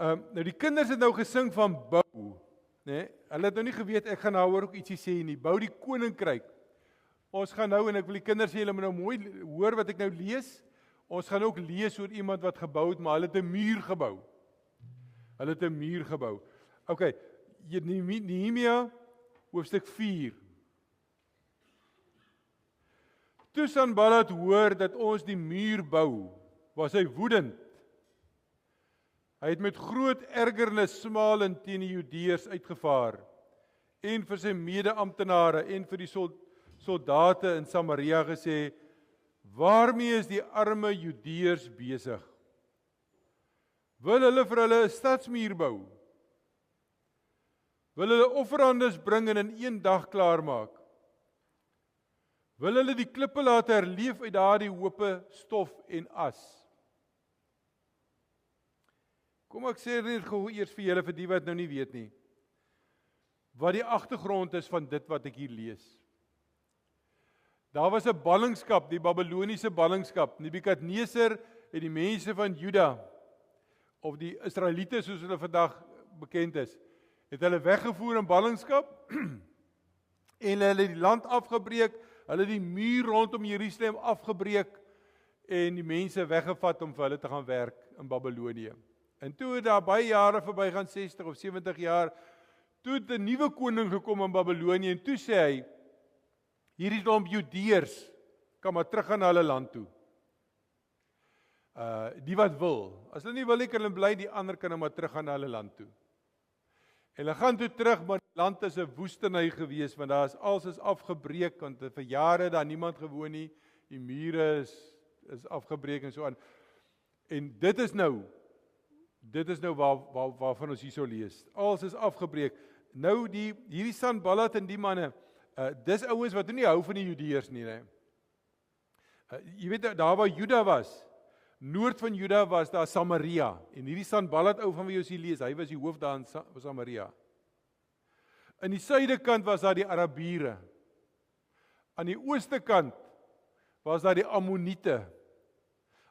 Nou die kinders het nou gesing van bou, né? Hulle het nou nie geweet ek gaan nou ook ietsie sê nie. Bou die koninkryk. Ons gaan nou, en ek wil die kinders sê, julle moet nou mooi hoor wat ek nou lees. Ons gaan ook lees oor iemand wat gebou het, maar hulle het 'n muur gebou. Hulle het 'n muur gebou. OK, Nehemia hoofstuk 4. Toe Sanballat hoor dat ons die muur bou, was hy woedend. Hy het met groot ergernis smalend teen die Judeërs uitgevaar en vir sy mede-amptenare en vir die soldate in Samaria gesê: "Waarmee is die arme Judeërs besig? Wil hulle vir hulle 'n stadsmuur bou? Wil hulle offerandes bring en in een dag klaarmaak? Wil hulle die klippe laat herleef uit daardie hope stof en as?" Kom ek sê net gou eers vir julle, vir die wat nou nie weet nie, wat die agtergrond is van dit wat ek hier lees. Daar was 'n ballingskap, die Babiloniese ballingskap. Nebukadneser het die mense van Juda, of die Israeliete soos hulle vandag bekend is, het hulle weggevoer in ballingskap en hulle die land afgebreek, hulle die muur rondom Jerusalem afgebreek en die mense weggevat om vir hulle te gaan werk in Babilonië. En toe het daar baie jare verbygaan, 60 of 70 jaar, toe het 'n nuwe koning gekom in Babilonië en toe sê hy: "Hierdie klomp Judeërs kan maar terug gaan na hulle land toe. Die wat wil. As hulle nie wil, kan hulle bly, die ander kan maar terug gaan na hulle land toe." En hulle gaan toe terug, maar die land is 'n woestynny gewees, want daar is alles is afgebreek, want vir jare daar niemand gewoon nie, die mure is afgebreek en so aan. En dit is nou waarvan ons hierso lees. Alles is afgebreek. Nou hierdie Sanballat en die manne, dis ouens wat nie hou van die Judeërs nie, né? Jy weet, daar waar Juda was, noord van Juda was daar Samaria, en hierdie Sanballat ou van wie ons hier lees, hy was die hoof daar in Samaria. In die suidekant was daar die Arabiere. Aan die ooste kant was daar die Ammoniete.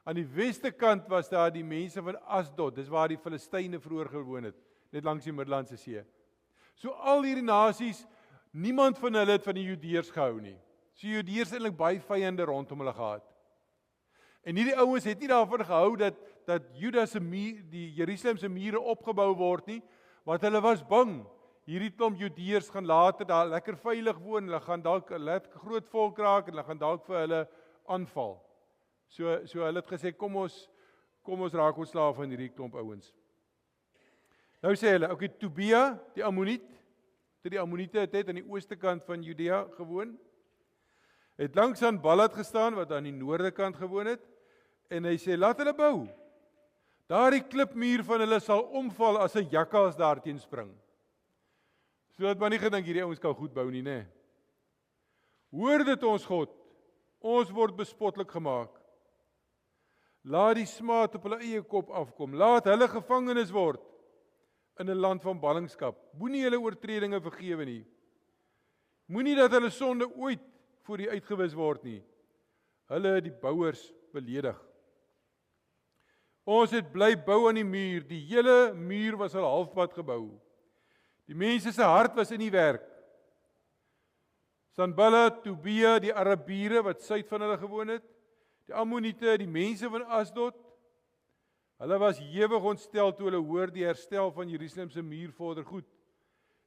Aan die weste kant was daar die mense van Asdod, dis waar die Filistyne vroeër gewoon het, net langs die Middellandse See. So al hierdie nasies, niemand van hulle het van die Judeërs gehou nie. So die Judeërs het eintlik baie vyande rondom hulle gehad. En hierdie ouens het nie daarvan gehou dat Juda se muur, die Jerusalem se mure opgebou word nie, want hulle was bang. Hierdie klomp Judeërs gaan later daar lekker veilig woon, hulle gaan dalk 'n groot volk raak en hulle gaan dalk vir hulle aanval. So hulle het gesê, kom ons raak ontslaaf van hierdie klomp ouens. Nou sê hulle, okay, Tobia, die Ammoniet, die Ammoniete het aan die ooste kant van Judea gewoon, het langs Sanballat gestaan, wat aan die noorde kant gewoon het, en hy sê, laat hulle bou. Daardie klipmuur van hulle sal omval as 'n jakkals daarteen spring. So dat maar nie gedink hierdie ouens kan goed bou nie, né? Hoor dit ons God, ons word bespotlik gemaak. Laat die smaad op hulle eie kop afkom, laat hulle gevangenes word in 'n land van ballingskap. Moenie hulle oortredinge vergewe nie. Moenie dat hulle sonde ooit voor U uitgewis word nie. Hulle het die bouers beledig. Ons het bly bou aan die muur, die hele muur was al halfpad gebou. Die mense se hart was in die werk. Sanballat, Tobia, die Arabiere wat suid van hulle gewoon het, die Ammoniete, die mense van Asdod, hulle was ewig ontstel toe hulle hoor die herstel van Jerusalem se muur vorder goed.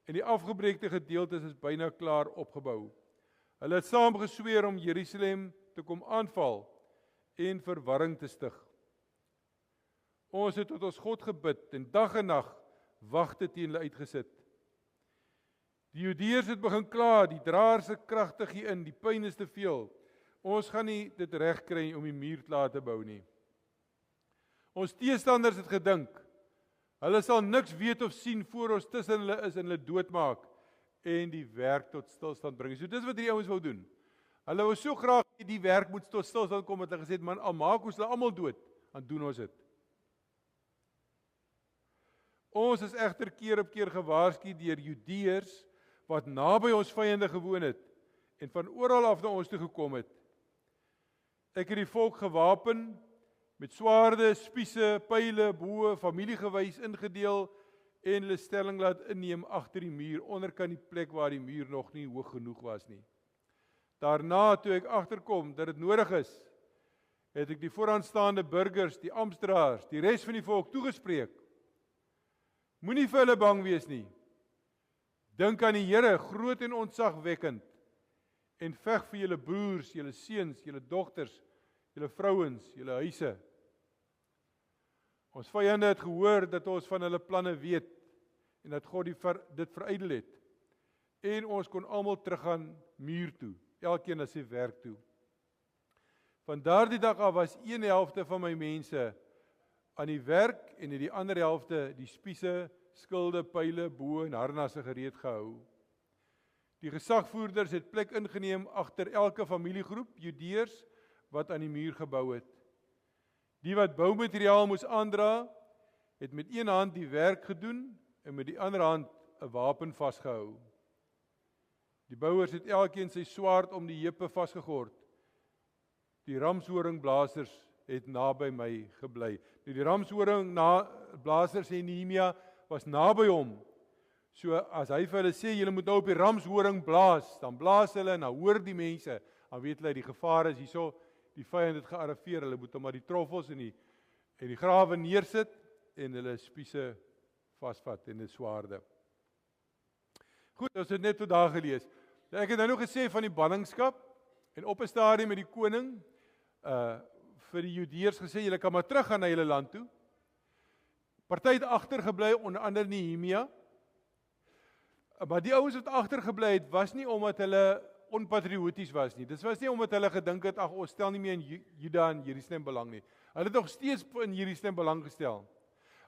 En die afgebreekte gedeeltes is byna klaar opgebou. Hulle het saam gesweer om Jerusalem te kom aanval en verwarring te stig. Ons het tot ons God gebid en dag en nag wagte teen hulle uitgesit. Die Judeërs het begin kla, die draers se kragtig hier in, die pyn is te veel. Ons gaan nie dit reg kry om die muur klaar te bou nie. Ons teestanders het gedink, hulle sal niks weet of sien voor ons tussen hulle is en hulle doodmaak en die werk tot stilstand bring. So dis wat die ouens wou doen. Hulle wou so graag die werk moet tot stilstand kom, dat hulle gesê het, man, al maak ons hulle almal dood, dan doen ons dit. Ons is egter keer op keer gewaarsku deur Judeërs wat naby ons vyande gewoon het en van oral af na ons toe gekom het. Ek het die volk gewapen met swaarde, spiese, pile, boë, familiegewys ingedeel en hulle stelling laat inneem agter die muur, onderkant die plek waar die muur nog nie hoog genoeg was nie. Daarna, toe ek agterkom dat dit nodig is, het ek die vooraanstaande burgers, die amptdraers, die res van die volk toegespreek. Moenie vir hulle bang wees nie. Dink aan die Here, groot en ontzagwekkend, en veg vir julle broers, julle seuns, julle dogters, julle vrouens, julle huise. Ons vyande het gehoor dat ons van hulle planne weet en dat God dit verydel het. En ons kon almal teruggaan muur toe, elkeen na sy werk toe. Van daardie dag af was een helfte van my mense aan die werk en die ander helfte die spiese, skilde, pile, boë en harnasse gereed gehou. Die gesagvoerders het plek ingeneem agter elke familiegroep, Judeërs wat aan die muur gebou het. Die wat boumateriaal moes aandra, het met een hand die werk gedoen en met die ander hand 'n wapen vasgehou. Die bouers het elkeen sy swaard om die heupe vasgegord. Die ramshoringblasers het naby my gebly. Die ramshoringblasers en Nehemia was naby hom. So as hy vir hulle sê, julle moet nou op die ramshoring blaas, dan blaas hulle en dan hoor die mense, dan weet hulle die gevaar is hierso, die vyand het gearriveer, hulle moet hom maar die troffels en die grawe neersit en hulle spiese vasvat en die swaarde. Goed, ons het net tot daar gelees. Ek het nou nog gesê van die ballingskap en op 'n stadium met die koning vir die Judeërs gesê, julle kan maar teruggaan na julle land toe. Party het agtergebly, onder andere Nehemia. Maar die ouens wat agtergebly het, was nie omdat hulle onpatrioties was nie. Dit was nie omdat hulle gedink het, ag, ons stel nie meer in Juda en Jerusalem belang nie. Hulle het nog steeds in Jerusalem belang gestel.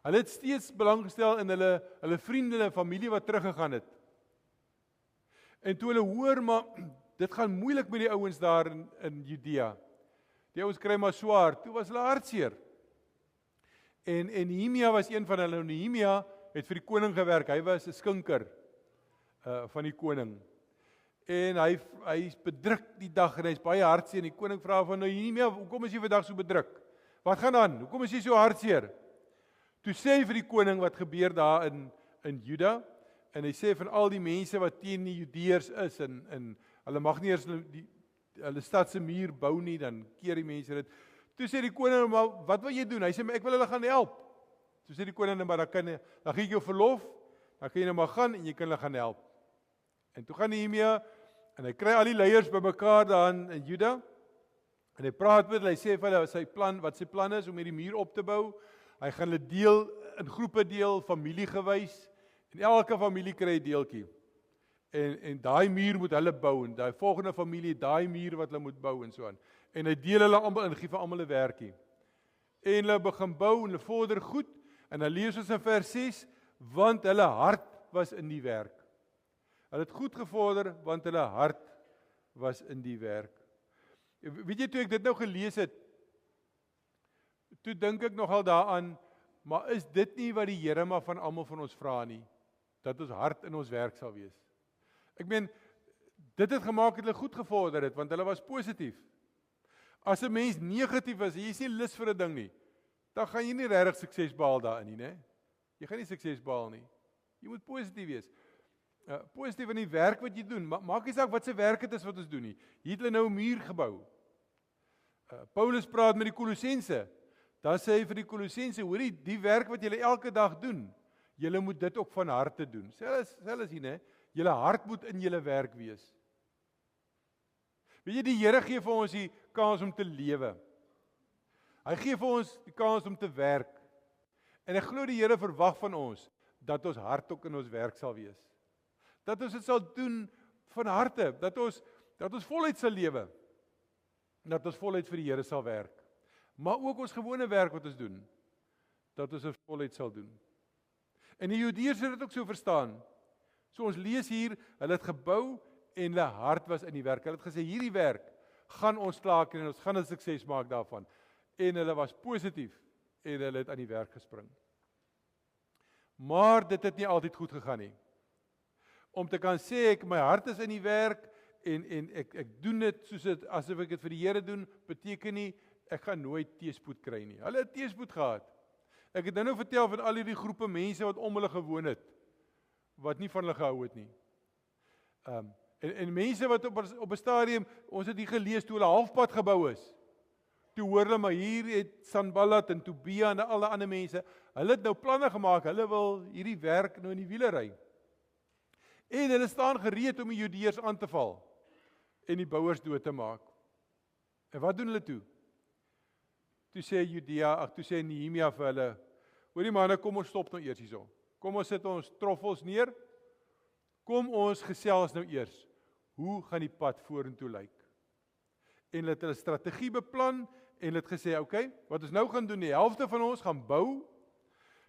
Hulle het steeds belang gestel in hulle vriende en familie wat teruggegaan het. En toe hulle hoor, maar dit gaan moeilik met die ouens daar in Judea. Die ouens kry maar swaar, toe was hulle hartseer. En Nehemia was een van hulle. Nehemia het vir die koning gewerk. Hy was 'n skinker van die koning. En hy is bedruk die dag en hy's baie hartseer. En die koning vra van nou, Nehemia, hoekom is jy vandag so bedruk? Wat gaan aan? Hoekom is jy so hartseer? Toe sê hy vir die koning wat gebeur daar in Juda, en hy sê van al die mense wat teen die Judeërs is en hulle mag nie eers hulle stad se muur bou nie, dan keer die mense dit. Toe sê die koning, maar wat wil jy doen? Hy sê, ek wil hulle gaan help. Toe sê die koning, maar dan gee ek jou verlof, dan kan jy nou maar gaan en jy kan hulle gaan help. En toe gaan Nehemia en hy kry al die leiers bymekaar daar in Juda en hy praat met hulle, hy sê vir hulle wat sy plan is om hierdie muur op te bou. Hy gaan hulle deel in groepe deel, familiegewys, en elke familie kry 'n deeltjie. En daai muur moet hulle bou en daai volgende familie daai muur wat hulle moet bou en so aan. En hy deel hulle almal in, gee vir almal 'n werkie. En hulle begin bou en hulle vorder goed en dan lees ons in vers 6, want hulle hart was in die werk. Hulle het goed gevorder want hulle hart was in die werk. Weet jy, toe ek dit nou gelees het, toe dink ek nogal daaraan, maar is dit nie wat die Here maar van almal van ons vra nie, dat ons hart in ons werk sal wees? Ek meen, dit het gemaak dat hulle goed gevorder het, want hulle was positief. As 'n mens negatief is, jy is nie lus vir 'n ding nie, dan gaan jy nie regtig sukses behaal daarin nie, né? Jy gaan nie sukses behaal nie. Jy moet positief wees. Positief in die werk wat jy doen. Maak nie saak wat se werk dit is wat ons doen nie. Hier het hulle nou 'n muur gebou. Paulus praat met die Kolossense. Dan sê hy vir die Kolossense, hoorie, die werk wat julle elke dag doen, julle moet dit ook van harte doen. Sê hulle sien, hè? Julle hart moet in julle werk wees. Weet jy, die Here gee vir ons die kans om te lewe. Hy gee vir ons die kans om te werk. En ek glo die Here verwag van ons dat ons hart ook in ons werk sal wees. Dat ons dit sal doen van harte, dat ons voluit sal lewe. Dat ons voluit vir die Here sal werk. Maar ook ons gewone werk wat ons doen, dat ons dit voluit sal doen. En die Judeërs het dit ook so verstaan. So ons lees hier, hulle het gebou en hulle hart was in die werk. Hulle het gesê, hierdie werk gaan ons klaar kry en ons gaan 'n sukses maak daarvan. En hulle was positief en hulle het aan die werk gespring. Maar dit het nie altyd goed gegaan nie. Om te kan sê, my hart is in die werk en ek doen dit soos dit, asof ek dit vir die Here doen, beteken nie, ek gaan nooit teëspoed kry nie. Hulle het teëspoed gehad. Ek het nou vertel van al hierdie groepe mense wat om hulle gewoon het, wat nie van hulle gehou het nie. En mense wat op 'n stadium, ons het hier gelees toe hulle halfpad gebou is. Toe hoor hulle maar hier het Sanballat en Tobia en al die ander mense, hulle het nou planne gemaak, hulle wil hierdie werk nou in die wiele ry. En hulle staan gereed om die Judeërs aan te val en die bouers dood te maak. En wat doen hulle toe? Toe sê Nehemia vir hulle, hoorie manne, kom ons stop nou eers hierso. Kom ons sit ons troffels neer. Kom ons gesels nou eers. Hoe gaan die pad vorentoe lyk? En hulle het hulle strategie beplan en hulle het gesê, okay, wat ons nou gaan doen, die helfte van ons gaan bou.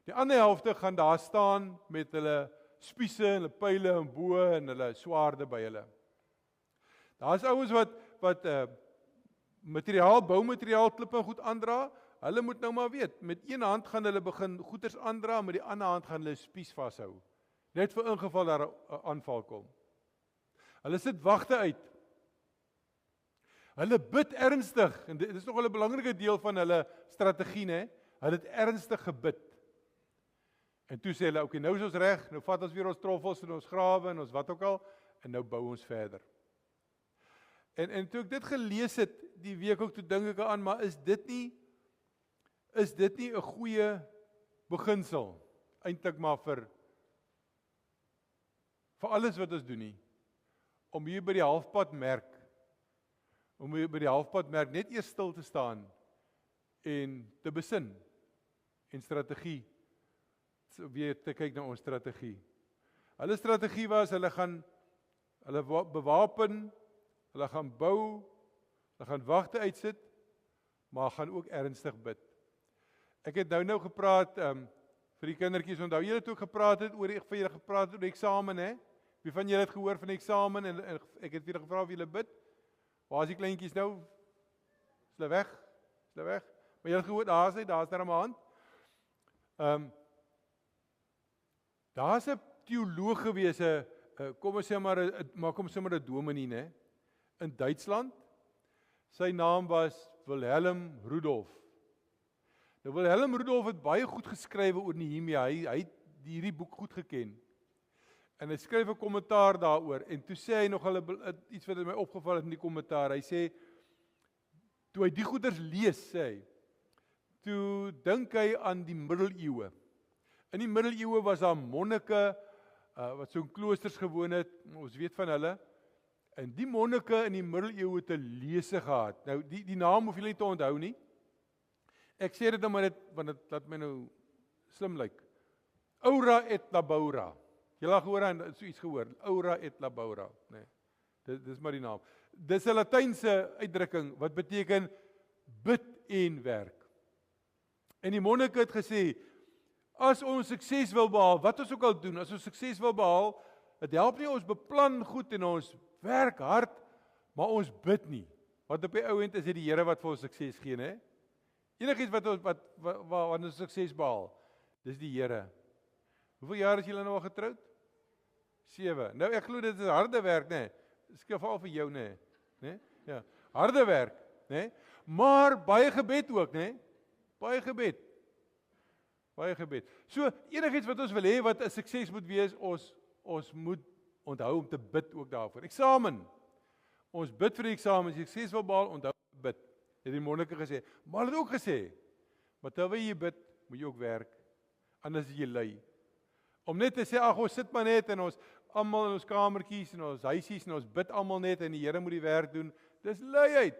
Die ander helfte gaan daar staan met hulle spiese en hulle pyle en boë en hulle swaarde by hulle. Daar's ouens wat boumateriaal, klippe en goed aandra. Hulle moet nou maar weet, met een hand gaan hulle begin goeders aandra, met die ander hand gaan hulle spies vashou. Net vir ingeval daar 'n aanval kom. Hulle sit wagte uit. Hulle bid ernstig, en dit is nog 'n belangrike deel van hulle strategie, né? Hulle het ernstig gebid. En toe sê hulle, okay, nou is ons reg, nou vat ons weer ons troffels en ons grawe en ons wat ook al, en nou bou ons verder. En toe ek dit gelees het, die week ook, toe dink ek aan, maar is dit nie 'n goeie beginsel, eintlik maar vir alles wat ons doen nie, om hier by die halfpad merk, net eers stil te staan, en te besin, en strategie, weer te kyk na ons strategie. Hulle strategie was, hulle bewapen, hulle gaan bou, hulle gaan wagte uitsit, maar gaan ook ernstig bid. Ek het nou gepraat, vir die kindertjies, onthou julle toe gepraat het oor die eksamen, hè? Wie van julle het gehoor van die eksamen, en ek het weer gevra of julle bid? Waar is die kleintjies nou? Is hulle weg? Maar julle het gehoor, daar is daar aan my hand. Daar is 'n teoloog gewees, kom ons sê maar 'n dominee, né? In Duitsland. Sy naam was Wilhelm Rudolf. Nou Wilhelm Rudolf het baie goed geskrywe oor Nehemia. Hy het hierdie boek goed geken. En hy skryf 'n kommentaar daaroor, en toe sê hy nog iets wat my opgeval het in die kommentaar. Hy sê, toe hy die goeders lees, sê hy, toe dink hy aan die middeleeue. In die middeleeue was daar monnike, wat so in kloosters gewoon het, ons weet van hulle, en die monnike in die middeleeue het 'n lese gehad. Nou, die naam hoef julle nie te onthou nie. Ek sê dit nou maar net, want dit laat my nou slim lyk. Aura et labaura. Julle het gehoor en so iets gehoor. Aura et labaura, nee. Dis maar die naam. Dis 'n Latynse uitdrukking wat beteken bid en werk. En die monnike het gesê, as ons sukses wil behaal, wat ons ook al doen, as ons sukses wil behaal, dit help nie ons beplan goed en ons werk hard, maar ons bid nie. Want op die ou end is dit die Here wat vir ons sukses gee, né? Enigiets wat ons sukses behaal, dis die Here. Hoeveel jaar is julle nou al getroud? 7. Nou ek glo dit is harde werk, né? Skryf veral vir jou, né? Ja, harde werk, né? Maar baie gebed ook, né? Baie gebed. So enigiets wat ons wil hê wat 'n sukses moet wees, ons moet onthou om te bid ook daarvoor. Eksamen. Ons bid vir die eksamen, as jy sukses wil behaal, onthou te bid. Het die monnike gesê, maar hulle het ook gesê, maar terwyl jy bid, moet jy ook werk, anders is jy lui. Om net te sê, ag ons sit maar net en ons almal in ons kamertjies en ons huisies en ons bid almal net en die Here moet die werk doen, dis luiheid.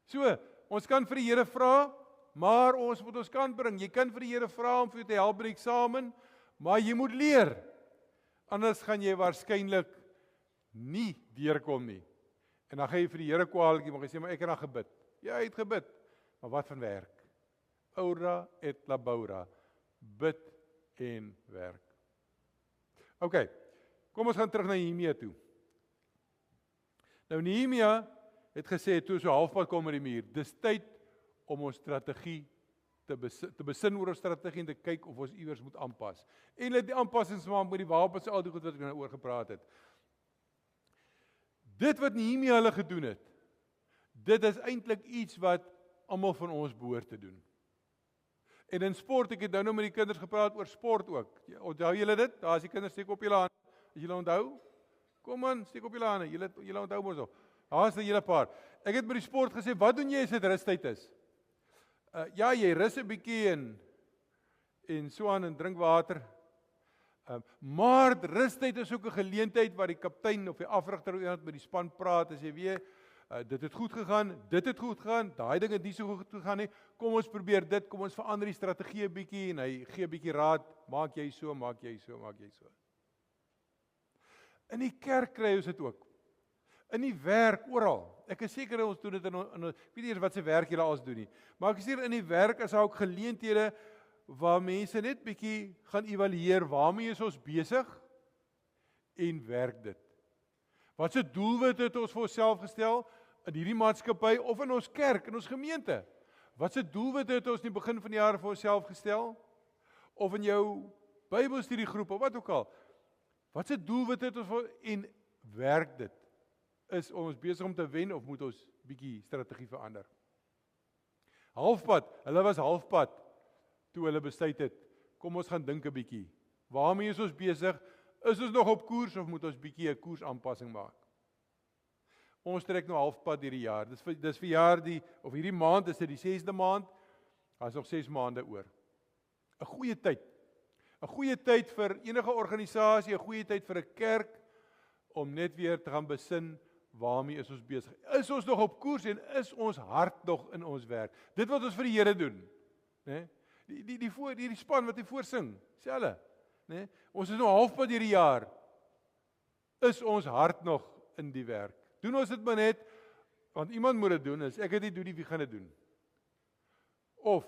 So, ons kan vir die Here vra, maar ons moet ons kant bring. Jy kan vir die Here vra om vir jou te help by die eksamen, maar jy moet leer. Anders gaan jy waarskynlik nie deurkom nie. En dan gaan jy vir die Here kwaadlik, maar jy sê, maar ek het dan gebid. Ja, hy het gebid. Maar wat van werk? Aura et labaura. Bid en werk. OK, kom ons gaan terug na Nehemia toe. Nou Nehemia het gesê, toe so halfpad kom met die muur, dis tyd om ons strategie te besin oor ons strategie en te kyk of ons iewers moet aanpas. En dit die aanpassings maak met die wapens, al die goed wat ek nou oor gepraat het. Dit wat Nehemia hulle gedoen het, dit is eintlik iets wat almal van ons behoort te doen. En in sport, ek het nou met die kinders gepraat oor sport ook. Onthou julle dit? Daar is die kinders, steek op julle hande. As julle onthou, kom aan, steek op julle hande. Julle onthou mos al. Daar is 'n hele paar. Ek het met die sport gesê, wat doen jy as dit rustyd is? Ja, jy rus 'n bietjie en so aan en drink water. Maar rustyd is ook 'n geleentheid waar die kaptein of die afrigter met die span praat, as jy weet, dit het goed gegaan, daai ding het nie so goed gegaan nie, kom ons probeer dit, kom ons verander die strategie 'n bietjie, en hy gee 'n bietjie raad, maak jy so. In die kerk kry ons dit ook, in die werk, oral, ek is seker ons doen dit ek weet nie wat se werk julle als doen nie, maar ek is hier in die werk, is daar ook geleenthede, waar mense net bietjie gaan evalueer, waarmee is ons besig, en werk dit. Wat se doelwit het ons vir onsself gestel, in hierdie maatskappy, of in ons kerk, in ons gemeente? Wat se doelwit het ons in die begin van die jaar vir onsself gestel? Of in jou Bybelstudiegroep, of wat ook al? Wat se doelwit het ons en werk dit? Is ons besig om te wen, of moet ons bietjie strategie verander? Halfpad, hulle was halfpad, toe hulle besluit het, kom ons gaan dink 'n bietjie, waarmee is ons besig, is ons nog op koers, of moet ons bietjie 'n koersaanpassing maak? Ons trek nou halfpad hierdie jaar, dis vir jaar of hierdie maand is dit die 6de maand, daar is nog 6 maande oor. 'n goeie tyd vir enige organisasie, 'n goeie tyd vir 'n kerk, om net weer te gaan besin, waarmee is ons besig? Is ons nog op koers, en is ons hart nog in ons werk? Dit wat ons vir die Here doen, né? Die span wat hy voorsing, selfe, né? Ons is nou halfpad hierdie jaar. Is ons hart nog in die werk? Doen ons dit maar net, want iemand moet dit doen, as ek dit nie doen, wie gaan dit doen? Of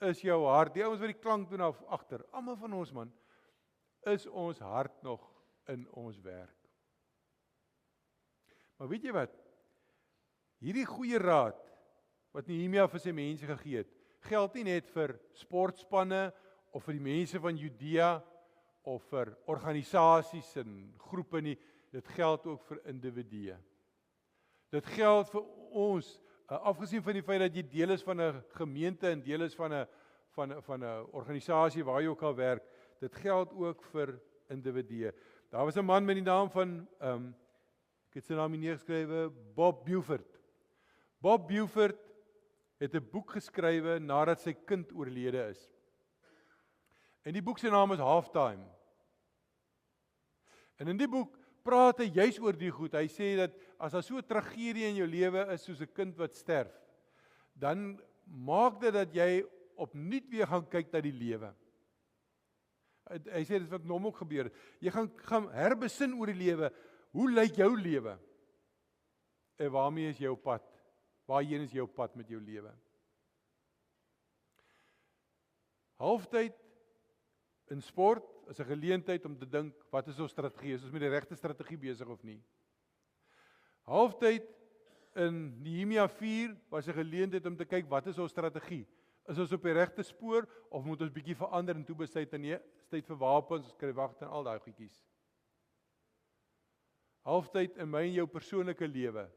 is jou hart, die ouens wat die klank doen agter, almal van ons man, is ons hart nog in ons werk? Maar weet jy wat? Hierdie goeie raad, wat Nehemia vir sy mense gegee het, geld nie net vir sportspanne, of vir die mense van Judea, of vir organisasies en groepe nie, dit geld ook vir individue. Dit geld vir ons, afgesien van die feit dat jy deel is van 'n gemeente, en deel is van 'n organisasie waar jy ook al werk, dit geld ook vir individue. Daar was 'n man met die naam van, ek het sy naam nie neergeskrywe, Bob Buford. Bob Buford het 'n boek geskrywe nadat sy kind oorlede is. En die boek se naam is Halftime. En in die boek praat hy juis oor die goed. Hy sê dat as daar so 'n tragedie in jou lewe is soos 'n kind wat sterf, dan maak dit dat jy opnuut weer gaan kyk na die lewe. Hy sê dit wat hom ook gebeur het. Jy gaan herbesin oor die lewe. Hoe lyk jou lewe? En waarmee is jou pad? Waarheen is jou pad met jou lewe? Halftyd in sport is 'n geleentheid om te dink, wat is ons strategie? Is ons met die regte strategie besig of nie? Halftyd in Nehemia 4 was 'n geleentheid om te kyk, wat is ons strategie? Is ons op die regte spoor, of moet ons bietjie verander en toe besluit, nee, is tyd vir wapens, ons kry wagte en al daai goedjies. Halftyd in my en jou persoonlike lewe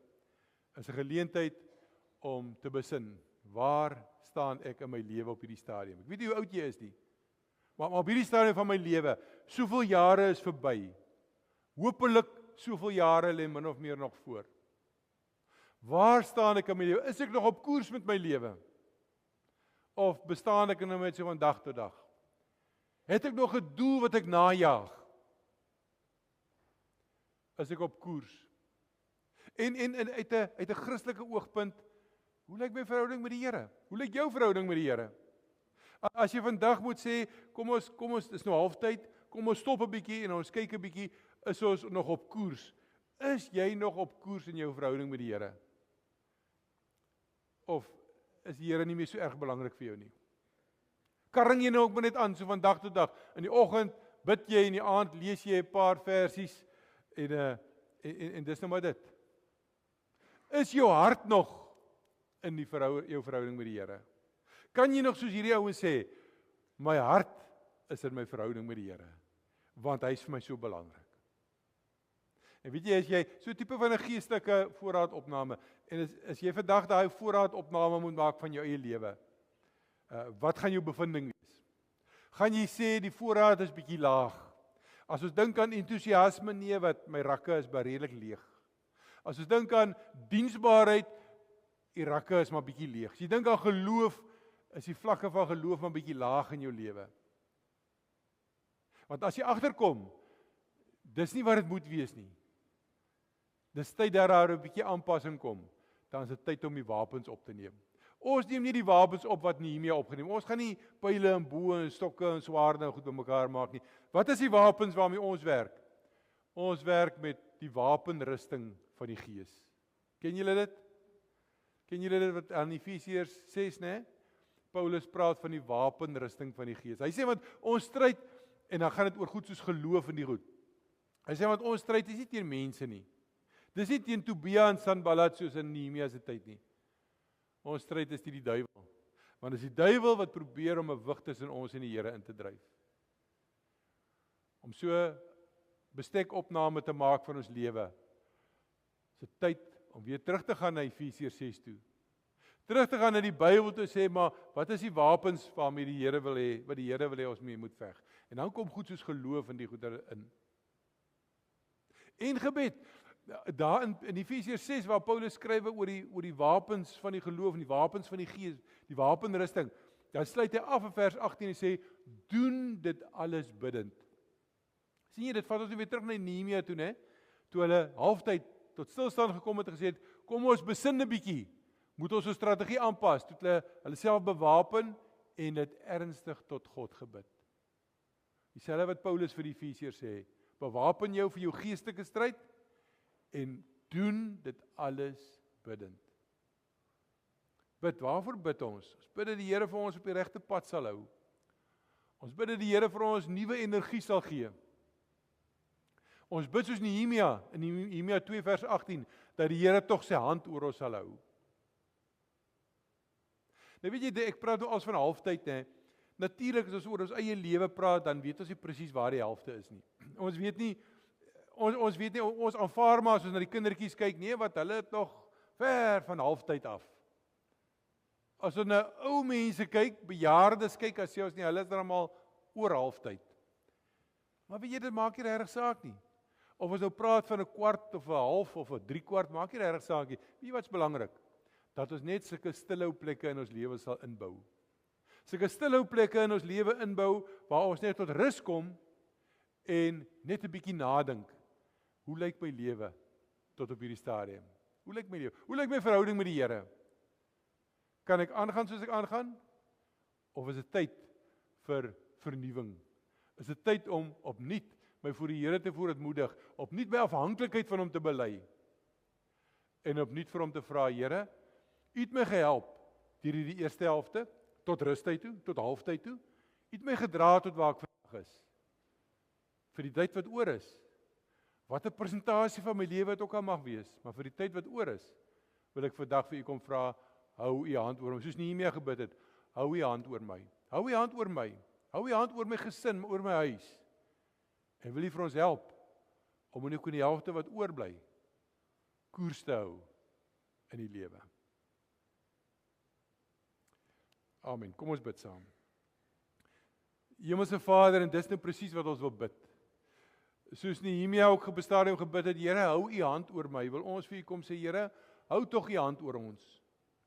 is 'n geleentheid om te besin, waar staan ek in my lewe op hierdie stadium? Ek weet nie hoe oud jy is nie, maar op hierdie stadium van my lewe, soveel jare is verby. Hoopelik soveel jare lê min of meer nog voor. Waar staan ek in my lewe? Is ek nog op koers met my lewe? Of bestaan ek net so van dag tot dag? Het ek nog 'n doel wat ek najag? Is ek op koers? En uit 'n Christelike oogpunt, hoe lyk my verhouding met die Here? Hoe lyk jou verhouding met die Here? As jy vandag moet sê, kom ons, dis nou halftyd, kom ons stop 'n bietjie en ons kyk 'n bietjie, is ons nog op koers? Is jy nog op koers in jou verhouding met die Here? Of is die Here nie meer so erg belangrik vir jou nie? Karring jy nou ook maar net aan, so van dag tot dag. In die oggend bid jy, in die aand lees jy 'n paar versies, en dis nou maar dit. Is jou hart nog in jou verhouding met die Here? Kan jy nog soos hierdie ouens sê, my hart is in my verhouding met die Here, want hy is vir my so belangrik. En weet jy, as jy so 'n tipe van 'n geestelike voorraadopname, en as jy vandag daai voorraadopname moet maak van jou eie lewe, wat gaan jou bevinding wees? Gaan jy sê die voorraad is bietjie laag? As ons dink aan entoesiasme, nee, wat my rakke is baie redelik leeg. As ons dink aan diensbaarheid, die rakke is maar bietjie leeg. As jy dink aan geloof, is die vlakke van geloof maar bietjie laag in jou lewe. Want as jy agterkom, dis nie wat dit moet wees nie. Dis tyd dat daar 'n bietjie aanpassing kom. Dan is dit tyd om die wapens op te neem. Ons neem nie die wapens op wat Nehemia opgeneem. Ons gaan nie pile en boë en stokke en swaarde en goed bymekaar maak nie. Wat is die wapens waarmee ons werk? Ons werk met die wapenrusting van die Gees. Ken julle dit? Ken julle dit wat aan Efesiërs 6, né? Paulus praat van die wapenrusting van die Gees. Hy sê want ons stryd, en dan gaan dit oor goed soos geloof en die goed. Hy sê want ons stryd is nie teen mense nie. Dis nie teen Tobia en Sanballat soos in Nehemia se tyd nie. Ons stryd is teen die duiwel. Want dis die duiwel wat probeer om 'n wig tussen ons en die Here in te dryf. Om so bestekopname te maak van ons lewe. Dis 'n tyd om weer terug te gaan na Efesiërs 6 toe. Terug te gaan na die Bybel toe sê, maar wat is die wapens waarmee die Here wil hê, wat die Here wil hê ons mee moet veg? En dan kom goed soos geloof in die goeie in. En gebed. Daar in Efesiërs 6 waar Paulus skryf oor die wapens van die geloof en die wapens van die Gees, die wapenrusting, dan sluit hy af in vers 18 en sê, doen dit alles bidtend. Sien jy, dit vat ons weer terug na Nehemia toe, né? Toe hulle halftyd tot stilstand gekom het en gesê het, kom ons besin 'n bietjie, moet ons 'n strategie aanpas, toe hulle self bewapen en dit ernstig tot God gebid. Dieselfde wat Paulus vir die Efesiërs sê, bewapen jou vir jou geestelike stryd, en doen dit alles bidtend. Bid, waarvoor bid ons? Ons bid dat die Here vir ons op die regte pad sal hou. Ons bid dat die Here vir ons nuwe energie sal gee. Ons bid soos Nehemia, in Nehemia 2 vers 18, dat die Here tog sy hand oor ons sal hou. Nou weet jy, ek praat nou als van halftyd, né? Natuurlik as ons oor ons eie lewe praat, dan weet ons nie presies waar die helfte is nie. Ons weet nie, ons aanvaar maar as ons na die kindertjies kyk, nee, wat hulle het nog ver van halftyd af. As ons na ou mense kyk, bejaardes kyk, as jy ons nie, hulle is dan almal oor halftyd. Maar weet jy, dit maak nie regtig saak nie. Of ons nou praat van 'n kwart of 'n half of 'n 3/4, maak nie regtig saak nie. Weet jy wat's belangrik? Dat ons net sulke stilhou plekke in ons lewe sal inbou. Sulke stilhou plekke in ons lewe inbou waar ons net tot rus kom en net 'n bietjie nadink. Hoe lyk my lewe tot op hierdie stadium? Hoe lyk my lewe? Hoe lyk my verhouding met die Here? Kan ek aangaan soos ek aangaan? Of is dit tyd vir vernuwing? Is dit tyd om opnuut my voor die Here te verootmoedig, opnuut my afhanklikheid van hom te bely en opnuut vir hom te vra, Here, U het my gehelp deur hierdie eerste helfte tot rustyd toe, tot halftyd toe. U het my gedra tot waar ek vandag is. Vir die tyd wat oor is. Wat 'n persentasie van my lewe dit ook al mag wees, maar vir die tyd wat oor is, wil ek vandag vir U kom vra, hou U hand oor my, soos Nehemia gebid het, hou U hand oor my, hou U hand oor my, hou U hand oor my gesin, oor my huis, en wil U vir ons help, om in die helfte wat oorbly, koers te hou, in die lewe. Amen, kom ons bid saam. Hemelse Vader, en dis nou presies wat ons wil bid, soos Nehemia ook op 'n stadium gebid het, Here, hou U hand oor my, wil ons vir U kom sê, Here, hou tog U hand oor ons.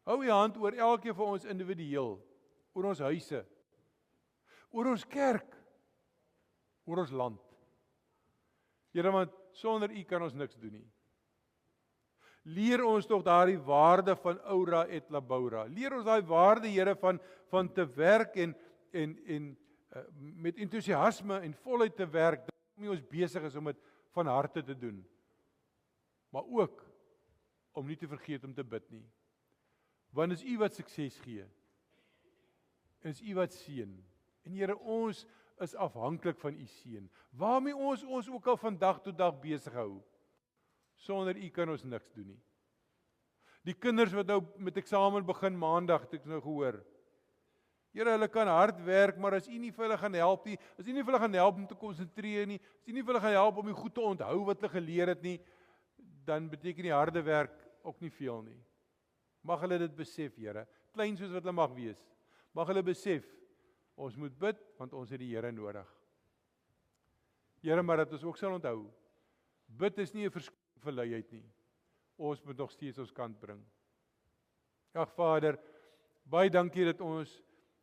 Hou U hand oor elkeen van ons individueel, oor ons huise, oor ons kerk, oor ons land. Here, want sonder U kan ons niks doen nie. Leer ons tog daardie waarde van aura et labora. Leer ons daai waarde, Here, van te werk en met entoesiasme en voluit te werk, om ons besig is om dit van harte te doen. Maar ook om nie te vergeet om te bid nie. Want is U wat sukses gee. En is U wat seën. En Here, ons is afhanklik van U seën. Waarmee ons ook al van dag tot dag besig hou. Sonder U kan ons niks doen nie. Die kinders wat nou met eksamen begin maandag, het ek nou gehoor. Here, hulle kan hard werk, maar as U nie vir hulle gaan help nie, as U nie vir hulle gaan help om te konsentreer nie, as U nie vir hulle gaan help om die goed te onthou wat hulle geleer het nie, dan beteken die harde werk ook nie veel nie. Mag hulle dit besef, Here, klein soos wat hulle mag wees. Mag hulle besef, ons moet bid, want ons het die Here nodig. Here, maar dat ons ook sal onthou, bid is nie 'n verskoning vir luiheid nie. Ons moet nog steeds ons kant bring. Ag Vader, baie dankie dat ons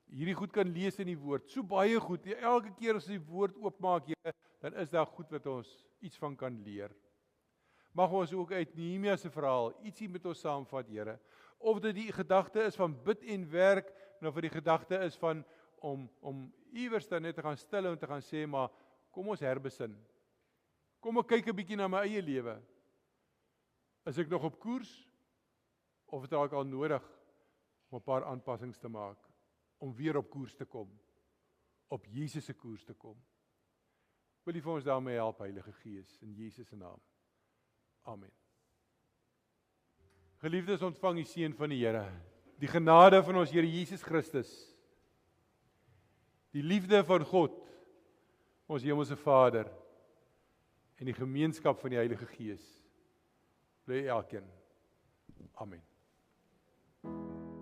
hierdie goed kan lees in die woord. So baie goed. Elke keer as die woord oopmaak, Here, dan is daar goed wat ons iets van kan leer. Mag ons ook uit Nehemia se verhaal ietsie met ons saamvat, Here. Of dit die gedagte is van bid en werk, en of dit die gedagte is van om iewers dan net te gaan stil en te gaan sê, maar kom ons herbesin. Kom ek kyk 'n bietjie na my eie lewe. Is ek nog op koers? Of het ek al nodig om 'n paar aanpassings te maak, om weer op koers te kom, op Jesus se koers te kom? Wil U vir ons daarmee help, Heilige Gees, in Jesus se naam. Amen. Geliefdes, ontvang die seën van die Here, die genade van ons Here Jesus Christus, die liefde van God, ons hemelse Vader, en die gemeenskap van die Heilige Gees, bly elkeen. Amen.